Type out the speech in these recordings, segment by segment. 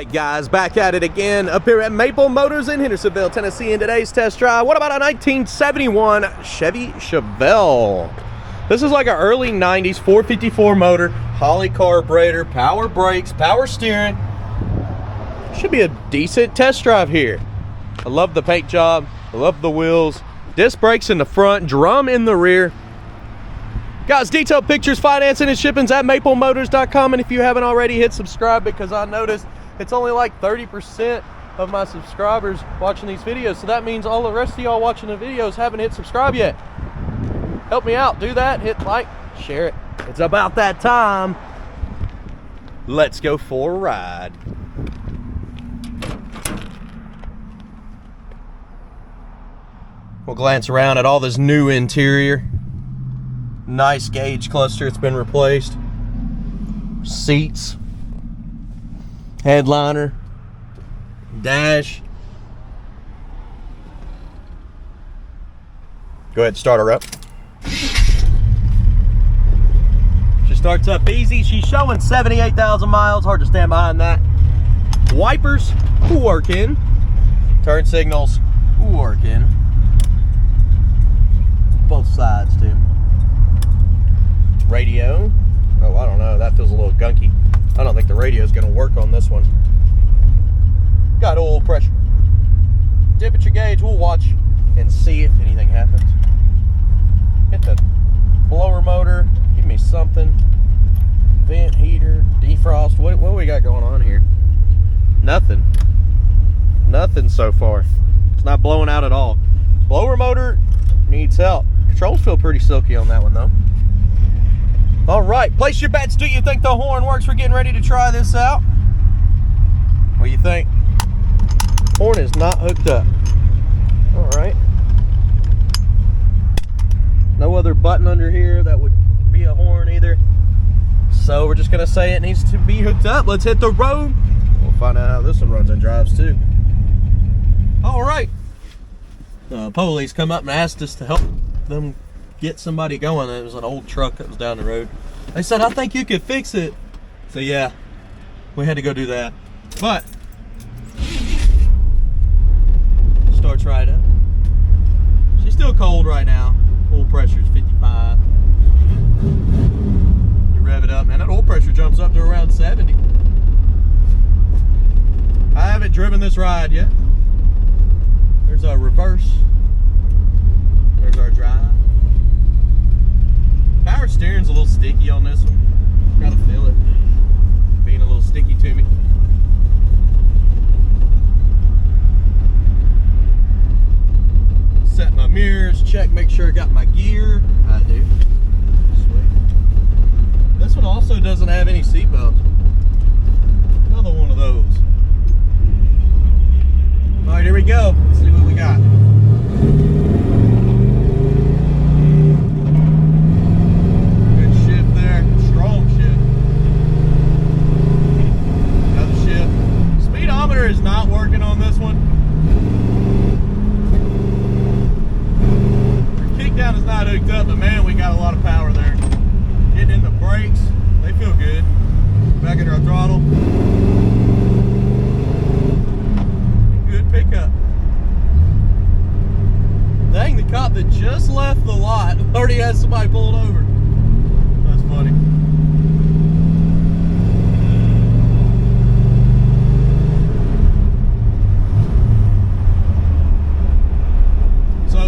Alright guys, back at it again up here at Maple Motors in Hendersonville, Tennessee. In today's test drive, what about a 1971 Chevy Chevelle? This is like an early 90s 454 motor, Holley carburetor, power brakes, power steering. Should be a decent test drive here. I love the paint job, I love the wheels, disc brakes in the front, drum in the rear. Guys, detailed pictures, financing, and shipping's at maplemotors.com. And if you haven't already, hit subscribe, because I noticed it's only like 30% of my subscribers watching these videos. So that means all the rest of y'all watching the videos haven't hit subscribe yet. Help me out. Do that. Hit like, share it. It's about that time. Let's go for a ride. We'll glance around at all this new interior. Nice gauge cluster, it's been replaced. Seats, headliner, dash. Go ahead, start her up. She starts up easy. She's showing 78,000 miles. Hard to stand behind that. Wipers working. Turn signals working. Both sides too. Radio. Oh, I don't know. That feels a little gunky. I don't think the radio is going to work on this one. Got oil pressure. Temperature gauge. We'll watch and see if anything happens. Hit the blower motor. Give me something. Vent, heater, defrost. What do we got going on here? Nothing. Nothing so far. It's not blowing out at all. Blower motor needs help. Controls feel pretty silky on that one though. All right, place your bets. Do you think the horn works? We're getting ready to try this out. What do you think? Horn is not hooked up. All right. No other button under here that would be a horn either. So we're just gonna say it needs to be hooked up. Let's hit the road. We'll find out how this one runs and drives too. All right. The police come up and asked us to help them get somebody going. It was an old truck that was down the road. They said, I think you could fix it. So yeah, we had to go do that. But starts right up. She's still cold right now. Oil pressure is 55. You rev it up, man. That oil pressure jumps up to around 70. I haven't driven this ride yet. There's a reverse. There's our drive. Power steering's a little sticky on this one. Gotta feel it. Being a little sticky to me. Set my mirrors, check, make sure I got my gear. I do. Sweet. This one also doesn't have any seat belts. Another one of those. Alright, here we go. Let's see what we got. Is not working on this one. The kickdown is not hooked up, but man, we got a lot of power there. Getting in the brakes, they feel good. Back into our throttle. Good pickup. Dang, the cop that just left the lot already had somebody pulled over. That's funny.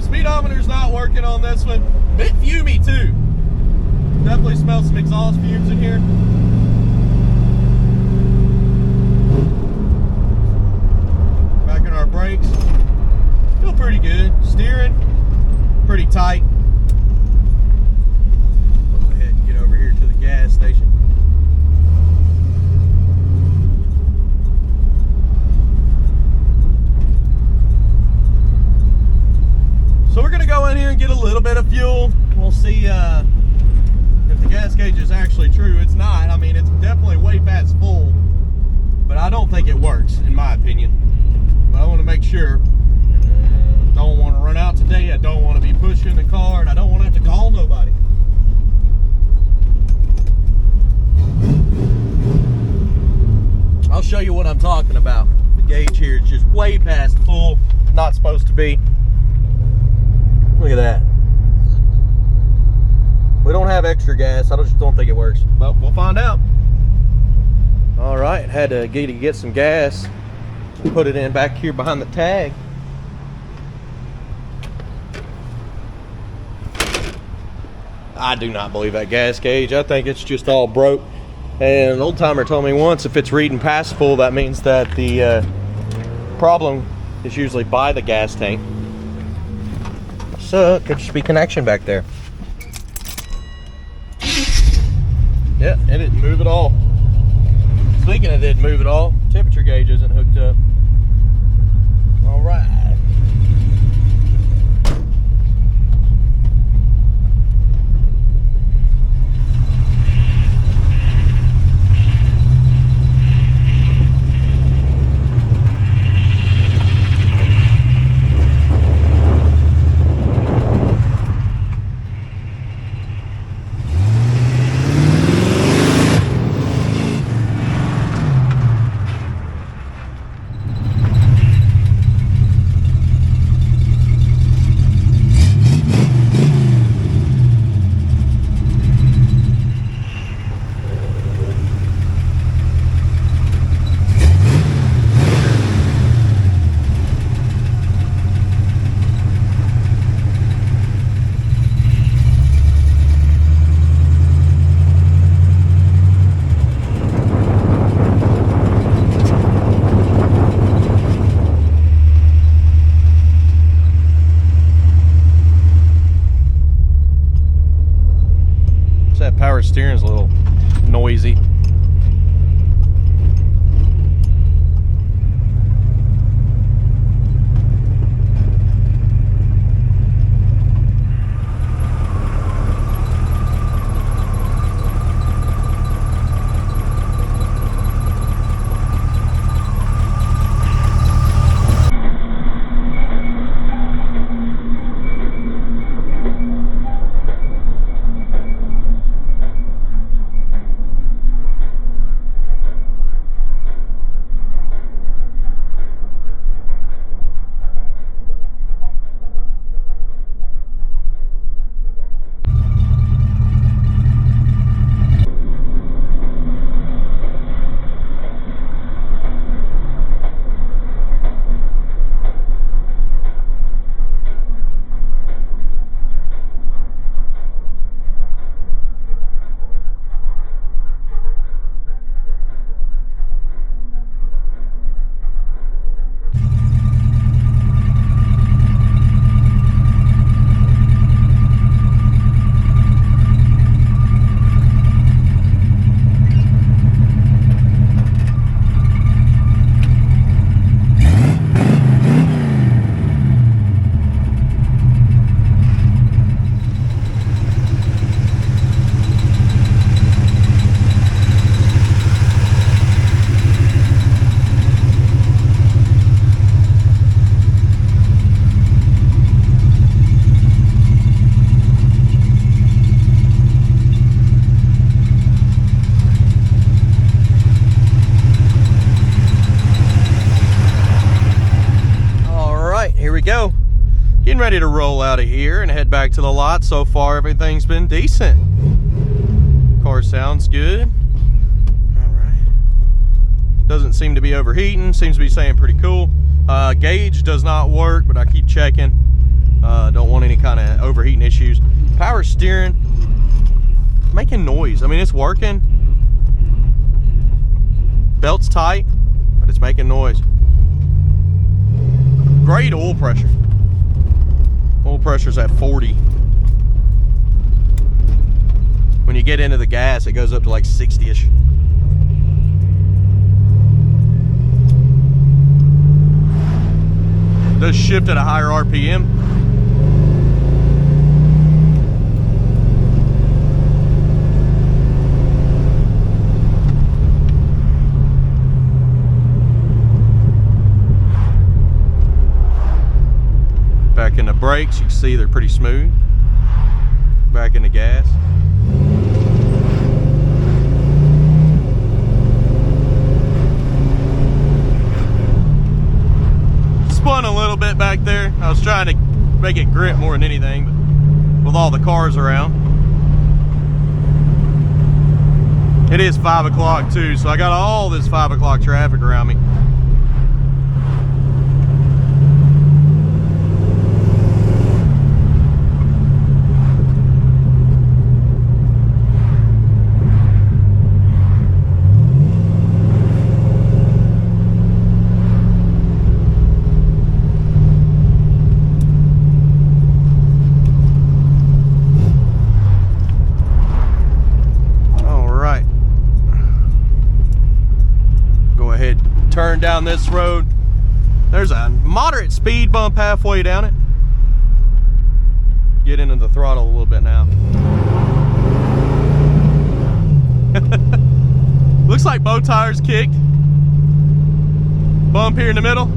Speedometer's not working on this one. Bit fumey too. Definitely smells some exhaust fumes in here. Back in our brakes. Feel pretty good. Steering, pretty tight. Go ahead and get over here to the gas station. So we're gonna go in here and get a little bit of fuel. We'll see if the gas gauge is actually true. It's not. I mean, it's definitely way past full, but I don't think it works, in my opinion. But I want to make sure. Don't want to run out today. I don't want to be pushing the car, and I don't want to have to call nobody. I'll show you what I'm talking just way past full. Not supposed to be. Look at that. We don't have extra gas. I just don't think it works. But we'll find out. All right, had to get some gas. Put it in back here behind the tag. I do not believe that gas gauge. I think it's just all broke. And an old timer told me once, if it's reading past full, that means that the problem is usually by the gas tank. So it could just be connection back there. Yeah, it didn't move at all. Speaking of didn't move at all, temperature gauge isn't hooked up. All right. That power steering's a little noisy. Go. Getting ready to roll out of here and head back to the lot. So far everything's been decent. Car sounds good. All right. Doesn't seem to be overheating. Seems to be saying pretty cool. Gauge does not work, but I keep checking. Don't want any kind of overheating issues. Power steering making noise. I mean, it's working. Belt's tight, but it's making noise. Great oil pressure. Oil pressure's at 40. When you get into the gas, it goes up to like 60-ish. Does shift at a higher RPM. Back in the brakes, you can see they're pretty smooth. Back in the gas. I was trying to make it grip more than anything, but with all the cars around. It is 5 o'clock too, so I got all this 5 o'clock traffic around me. Turn down this road. There's a moderate speed bump halfway down it. Get into the throttle a little bit now. Looks like both tires kicked. Bump here in the middle.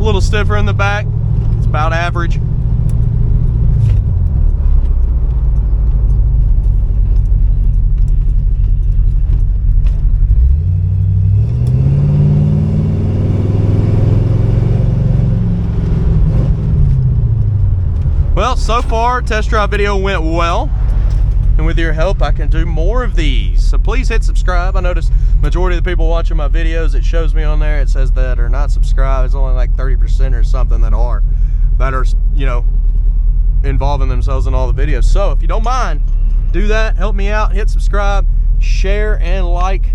A little stiffer in the back. It's about average. Well, so far, test drive video went well, and with your help, I can do more of these. So please hit subscribe. I noticed majority of the people watching my videos, it shows me on there, it says that are not subscribed. It's only like 30% or something that are, you know, involving themselves in all the videos. So if you don't mind, do that. Help me out. Hit subscribe, share, and like.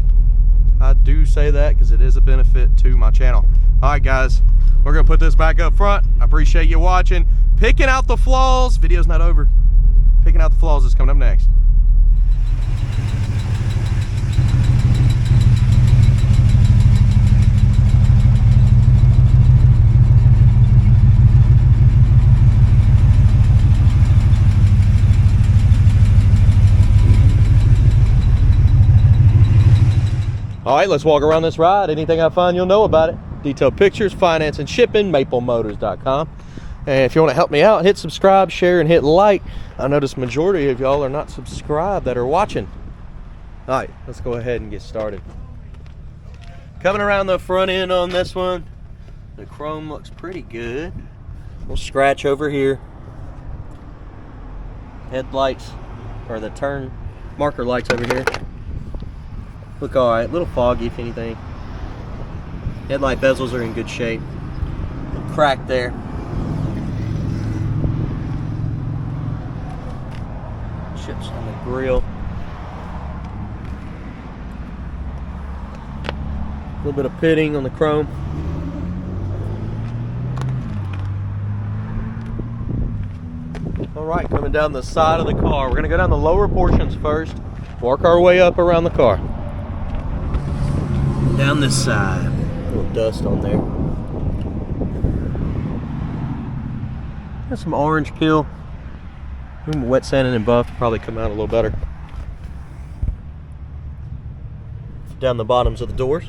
I do say that because it is a benefit to my channel. All right, guys, we're gonna put this back up front. I appreciate you watching. Picking out the flaws. Video's not over. Picking out the flaws is coming up next. All right, let's walk around this ride. Anything I find, you'll know about it. Detailed pictures, finance, and shipping, maplemotors.com. And if you want to help me out, hit subscribe, share, and hit like. I notice majority of y'all are not subscribed that are watching. All right, let's go ahead and get started. Coming around the front end on this one, the chrome looks pretty good. Little scratch over here. Headlights, or the turn marker lights over here, look all right. A little foggy if anything. Headlight bezels are in good shape. Crack there. Chips on the grill. A little bit of pitting on the chrome. All right, coming down the side of the car. We're gonna go down the lower portions first, work our way up around the car. Down this side. A little dust on there. Got some orange peel. Wet sanding and buff probably come out a little better. Down the bottoms of the doors.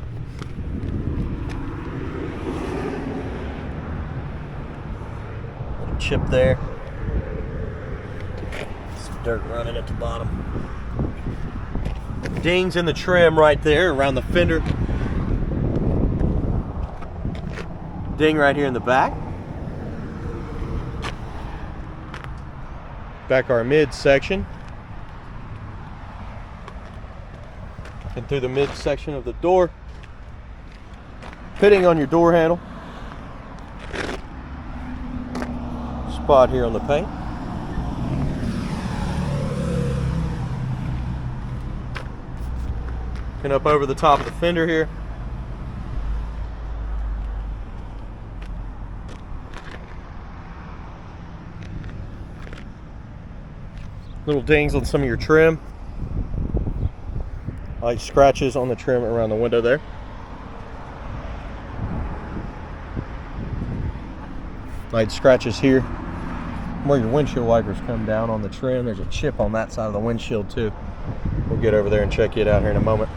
Little chip there. Some dirt running at the bottom. Dings in the trim right there around the fender. Ding right here in the back. Back our mid section. And through the mid section of the door. Pitting on your door handle. Spot here on the paint. And up over the top of the fender here. Little dings on some of your trim. Like scratches on the trim around the window there. Like scratches here where your windshield wipers come down on the trim. There's a chip on that side of the windshield too. We'll get over there and check it out here in a moment.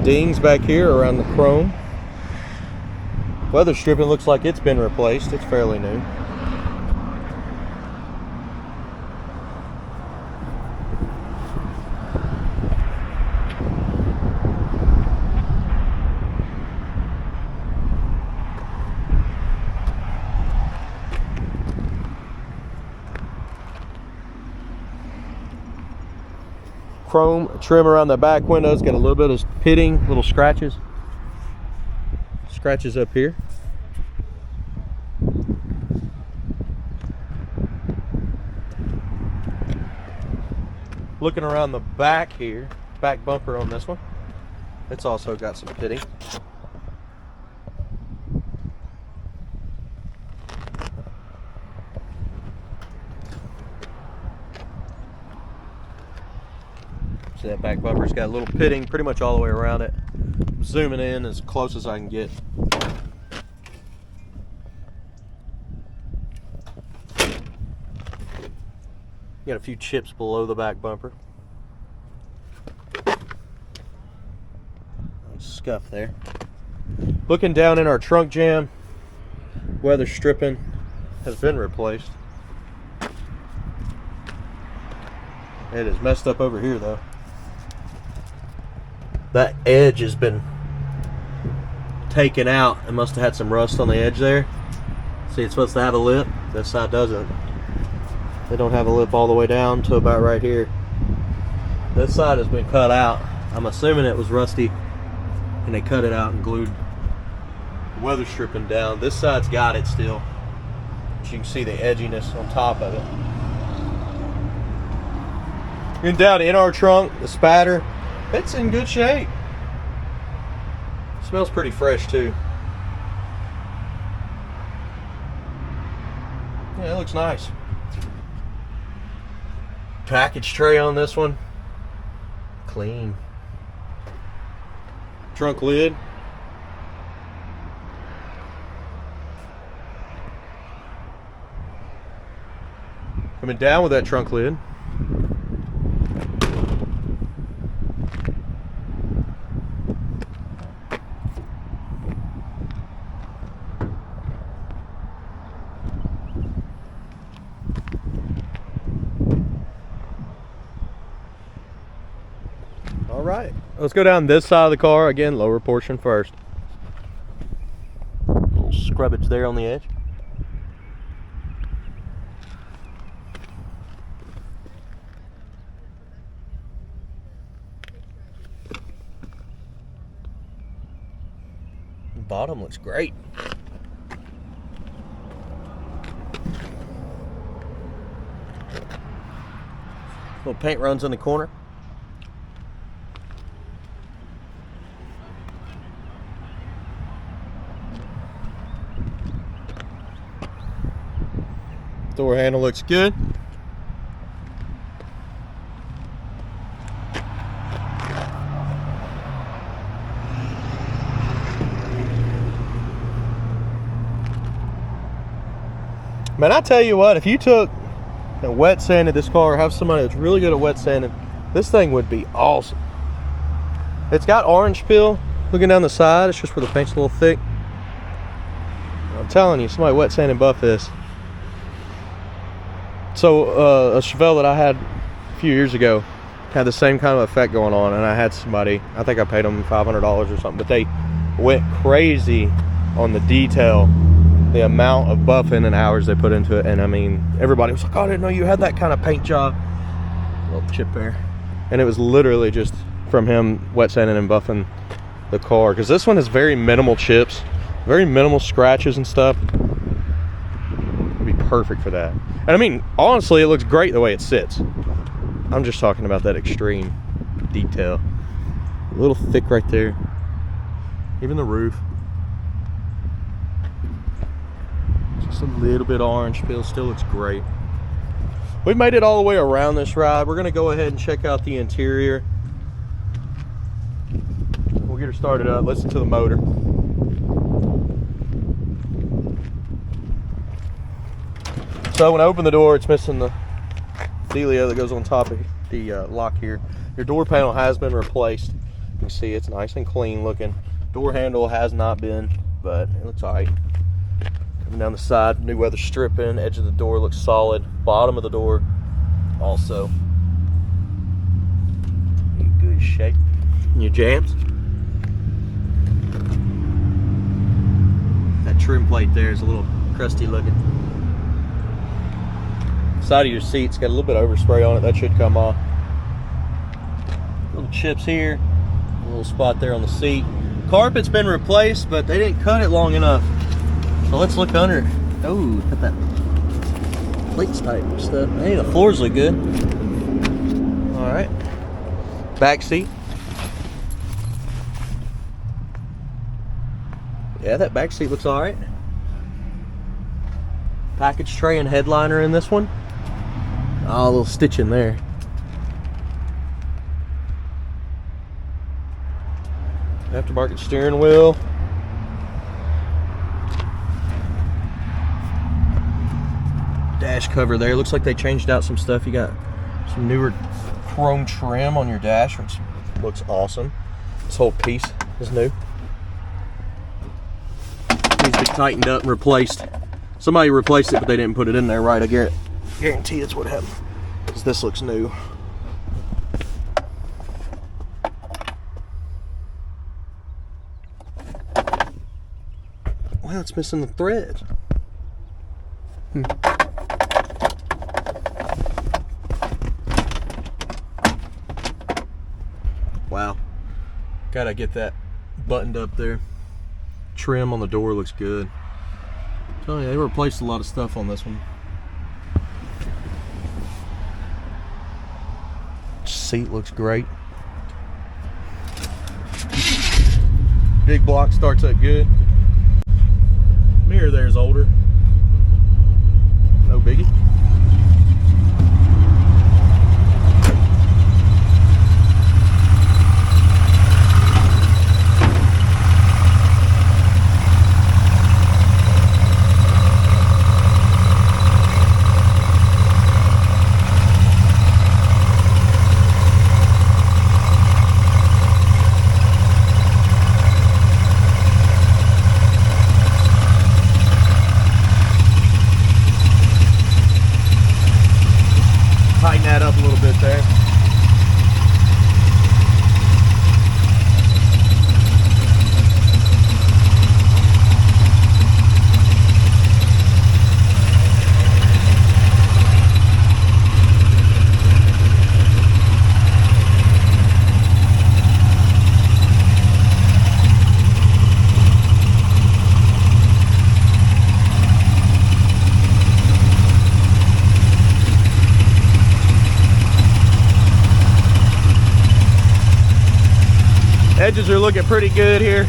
Dings back here around the chrome. Weather stripping looks like it's been replaced. It's fairly new. chrome trim around the back windows. Got a little bit of pitting, little scratches. Scratches up here. Looking around the back here, back bumper on this one, it's also got some pitting. See that back bumper's got a little pitting pretty much all the way around it. I'm zooming in as close as I can get. Got a few chips below the back bumper. Scuff there. Looking down in our trunk jam, weather stripping has been replaced. It is messed up over here though. That edge has been taken out. It must have had some rust on the edge there. See, it's supposed to have a lip. This side doesn't. They don't have a lip all the way down to about right here. This side has been cut out. I'm assuming it was rusty and they cut it out and glued the weather stripping down. This side's got it still, but you can see the edginess on top of it. Getting down in our trunk, the spatter, it's in good shape. Smells pretty fresh too. Yeah, it looks nice. Package tray on this one, clean. Trunk lid. Coming down with that trunk lid. All right, let's go down this side of the car. Again, lower portion first. A little scrubbage there on the edge. The bottom looks great. Little paint runs in the corner. Door handle looks good. Man, I tell you what, if you took and wet sanded this car, or have somebody that's really good at wet sanding, this thing would be awesome. It's got orange peel looking down the side. It's just where the paint's a little thick. I'm telling you, somebody wet sand and buff this. So a Chevelle that I had a few years ago had the same kind of effect going on, and I had somebody, I think I paid them $500 or something, but they went crazy on the detail, the amount of buffing and hours they put into it. And I mean, everybody was like, oh, I didn't know you had that kind of paint job. Little chip there. And it was literally just from him wet sanding and buffing the car, because this one has very minimal chips, very minimal scratches and stuff. It'd be perfect for that. And I mean, honestly, it looks great the way it sits. I'm just talking about that extreme detail. A little thick right there. Even the roof. Just a little bit orange peel. Still looks great. We made it all the way around this ride. We're going to go ahead and check out the interior. We'll get her started up. Listen to the motor. So when I open the door, it's missing the dealio that goes on top of the lock here. Your door panel has been replaced. You can see it's nice and clean looking. Door handle has not been, but it looks all right. Coming down the side, new weather stripping. Edge of the door looks solid. Bottom of the door also in good shape. And your jams. That trim plate there is a little crusty looking. Side of your seat's got a little bit of overspray on it. That should come off. Little chips here, a little spot there on the seat. Carpet's been replaced, but they didn't cut it long enough. So let's look under it. Oh, got that plates type stuff. Hey, the floors look good. All right, back seat. Yeah, that back seat looks all right. Package tray and headliner in this one. Oh, a little stitch in there. Aftermarket steering wheel. Dash cover there. Looks like they changed out some stuff. You got some newer chrome trim on your dash, which looks awesome. This whole piece is new. Needs to be tightened up and replaced. Somebody replaced it, but they didn't put it in there right. I guarantee that's what happened. Because this looks new. Wow, it's missing the threads. Wow. Gotta get that buttoned up there. Trim on the door looks good. Oh yeah, they replaced a lot of stuff on this one. Seat looks great. Big block starts up good. Mirror there's older. No biggie. Tighten that up a little bit there. Edges are looking pretty good here.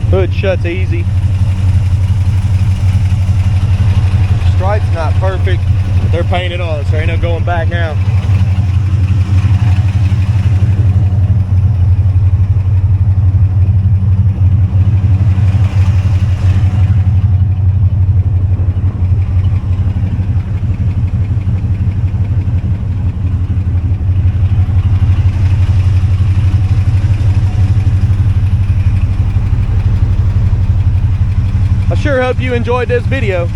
Hood shuts easy. Stripe's not perfect, but they're painted on, so there ain't no going back now. I sure hope you enjoyed this video.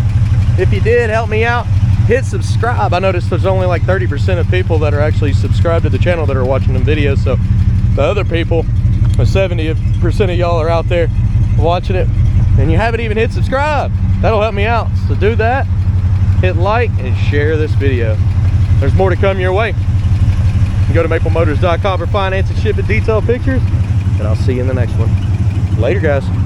If you did, help me out. Hit subscribe. I noticed there's only like 30% of people that are actually subscribed to the channel that are watching them videos. So the other people, 70% of y'all are out there watching it and you haven't even hit subscribe. That'll help me out. So do that. Hit like and share this video. There's more to come your way. You go to maplemotors.com for finance and shipping detailed pictures. And I'll see you in the next one. Later, guys.